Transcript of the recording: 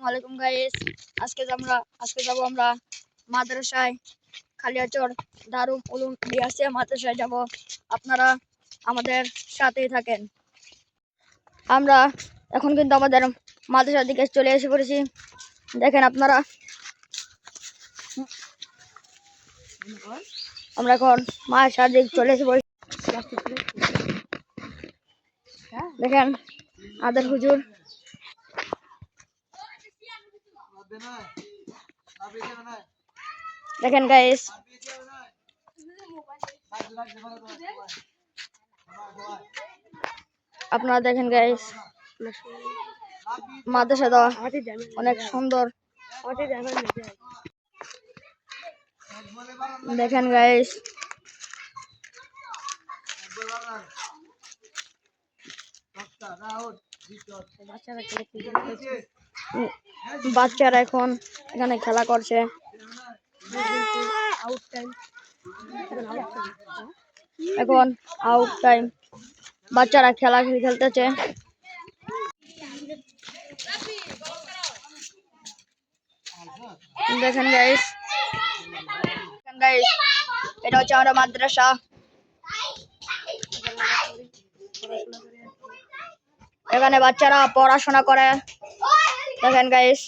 আলাইকুম গাইস। আজকে যাব আমরা মাদ্রাসায় খালিয়াচর দারুল উলুম ইয়াসিয়া মাদ্রাসায় যাব। আপনারা আমাদের সাথেই থাকেন। আমরা এখন কিন্তু আমাদের মাদ্রাসার দিকে চলে এসে পড়েছি। দেখেন আপনারা, আমরা এখন মাদ্রাসার দিকে চলে এসে পড়েছি। দেখেন আদের হুজুর, দেখেন গাইস, আপনারা দেখেন গাইস, মাদ্রাসাটা অনেক সুন্দর। দেখেন গাইস, বাচ্চারা এখন এখানে খেলা করছে। এখন আউট টাইম, বাচ্চারা খেলা খেলতেছে। দেখেন গাইস, এটা হচ্ছে আমরা মাদ্রাসা। এখানে বাচ্চারা পড়াশোনা করে। দেখেন গাইস,